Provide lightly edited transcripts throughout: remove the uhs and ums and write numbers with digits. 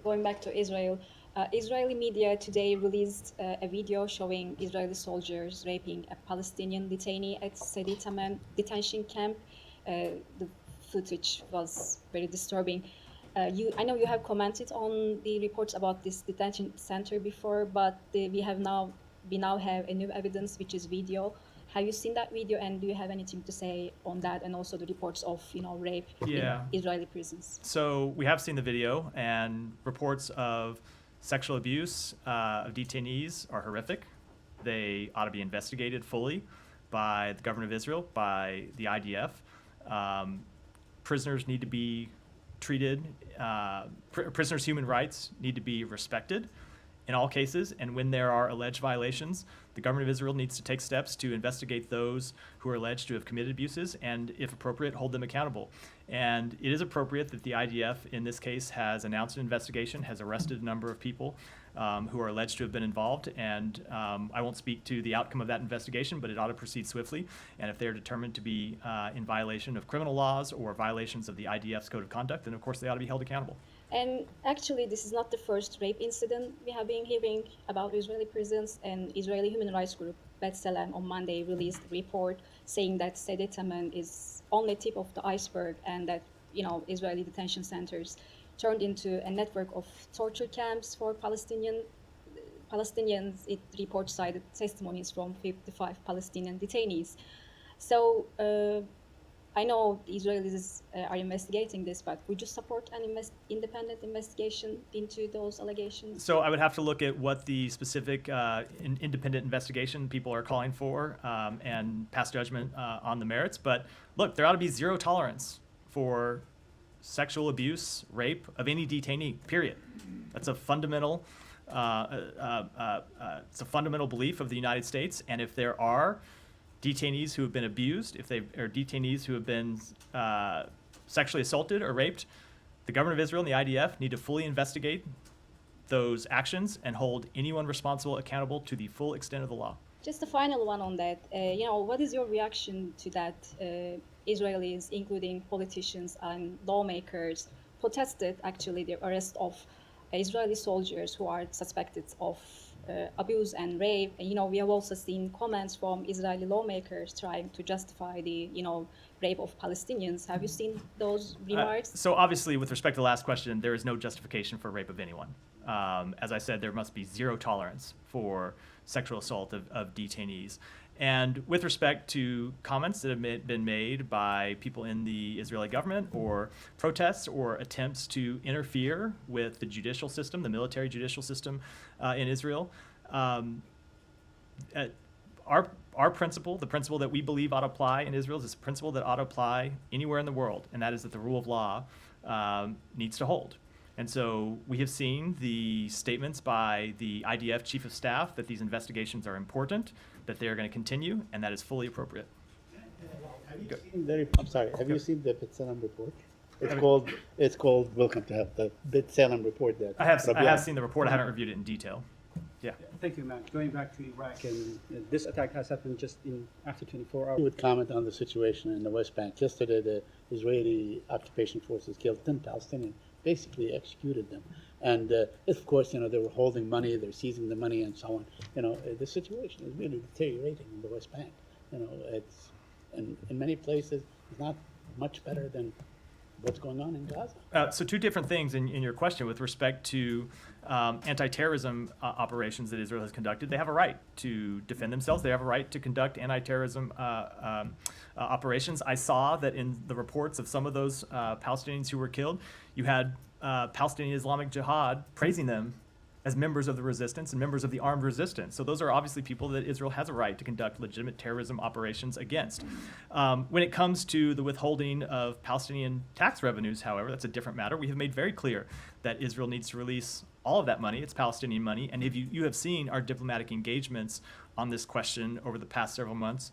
going back to Israel, Israeli media today released a video showing Israeli soldiers raping a Palestinian detainee at Sidi Taman detention camp. The footage was very disturbing. I know you have commented on the reports about this detention center before, but we now have a new evidence, which is video. Have you seen that video, and do you have anything to say on that, and also the reports of rape in Yeah. Israeli prisons? So we have seen the video, and reports of sexual abuse of detainees are horrific. They ought to be investigated fully by the government of Israel, by the IDF. Prisoners need to be treated, prisoners' human rights need to be respected in all cases, and when there are alleged violations, the government of Israel needs to take steps to investigate those who are alleged to have committed abuses and, if appropriate, hold them accountable. And it is appropriate that the IDF, in this case, has announced an investigation, has arrested a number of people who are alleged to have been involved, and I won't speak to the outcome of that investigation, but it ought to proceed swiftly, and if they're determined to be in violation of criminal laws or violations of the IDF's code of conduct, then of course they ought to be held accountable. And actually, this is not the first rape incident we have been hearing about Israeli prisons. And Israeli human rights group B'Tselem on Monday released a report saying that Sede Taman is only tip of the iceberg, and that Israeli detention centers turned into a network of torture camps for Palestinians. It reports cited testimonies from 55 Palestinian detainees. So I know the Israelis are investigating this, but would you support an independent investigation into those allegations? So I would have to look at what the specific independent investigation people are calling for and pass judgment on the merits. But look, there ought to be zero tolerance for sexual abuse, rape of any detainee, period. That's a fundamental it's a fundamental belief of the United States. And if there are detainees who have been abused, if they are detainees who have been sexually assaulted or raped, the government of Israel and the IDF need to fully investigate those actions and hold anyone responsible accountable to the full extent of the law. Just a final one on that. What is your reaction to that? Israelis, including politicians and lawmakers, protested actually the arrest of Israeli soldiers who are suspected of abuse and rape. And, we have also seen comments from Israeli lawmakers trying to justify the, rape of Palestinians. Have you seen those remarks? So obviously, with respect to the last question, there is no justification for rape of anyone. As I said, there must be zero tolerance for sexual assault of detainees. And with respect to comments that have been made by people in the Israeli government, or protests or attempts to interfere with the judicial system, the military judicial system in Israel, our principle, the principle that we believe ought to apply in Israel, is a principle that ought to apply anywhere in the world, and that is that the rule of law needs to hold. And so we have seen the statements by the IDF chief of staff that these investigations are important, that they are going to continue, and that is fully appropriate. Have you seen the B'Tselem report? It's called Welcome to Have the B'Tselem report. That I have seen the report. I haven't reviewed it in detail. Yeah. Thank you, Matt. Going back to Iraq, and this attack has happened just after 24 hours. I would comment on the situation in the West Bank. Yesterday, the Israeli occupation forces killed 10 Palestinians, basically executed them. And of course, they were holding money, they're seizing the money, and so on. The situation is really deteriorating in the West Bank. It's in many places it's not much better than what's going on in Gaza. So two different things in your question with respect to anti-terrorism operations that Israel has conducted. They have a right to defend themselves. They have a right to conduct anti-terrorism operations. I saw that in the reports of some of those Palestinians who were killed, you had Palestinian Islamic Jihad praising them as members of the resistance and members of the armed resistance. So those are obviously people that Israel has a right to conduct legitimate terrorism operations against. When it comes to the withholding of Palestinian tax revenues, however, that's a different matter. We have made very clear that Israel needs to release all of that money. It's Palestinian money. And if you have seen our diplomatic engagements on this question over the past several months,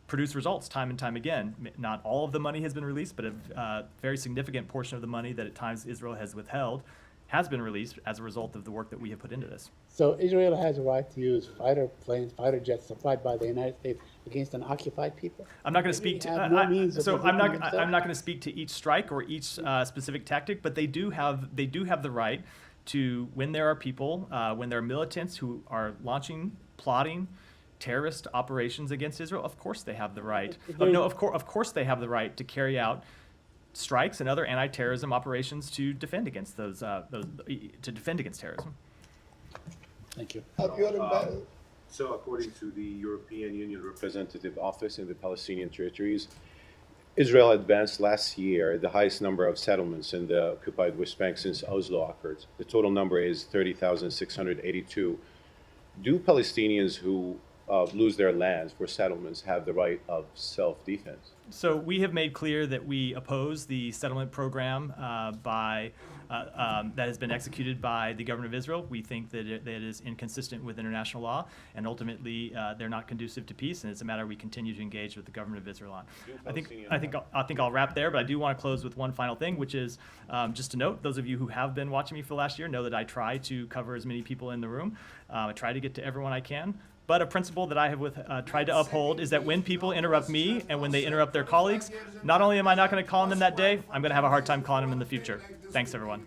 produce results time and time again. Not all of the money has been released, but a very significant portion of the money that at times Israel has withheld has been released as a result of the work that we have put into this. So Israel has a right to use fighter planes, fighter jets supplied by the United States against an occupied people? I'm not going to speak to. have no means of So I'm not. defending themselves? I'm not going to speak to each strike or each specific tactic, but they do have the right to, when there are people, when there are militants who are launching, plotting terrorist operations against Israel. Of course, they have the right. Of course, they have the right to carry out strikes and other anti-terrorism operations to defend against to defend against terrorism. Thank you. So according to the European Union Representative Office in the Palestinian territories, Israel advanced last year the highest number of settlements in the occupied West Bank since Oslo Accords. The total number is 30,682. Do Palestinians who lose their lands for settlements have the right of self-defense? So we have made clear that we oppose the settlement program that has been executed by the government of Israel. We think that it is inconsistent with international law, and ultimately they're not conducive to peace. And it's a matter we continue to engage with the government of Israel on. I think I'll wrap there, but I do want to close with one final thing, which is just to note, those of you who have been watching me for the last year know that I try to cover as many people in the room. I try to get to everyone I can. But a principle that I have tried to uphold is that when people interrupt me and when they interrupt their colleagues, not only am I not going to call on them that day, I'm going to have a hard time calling them in the future. Thanks, everyone.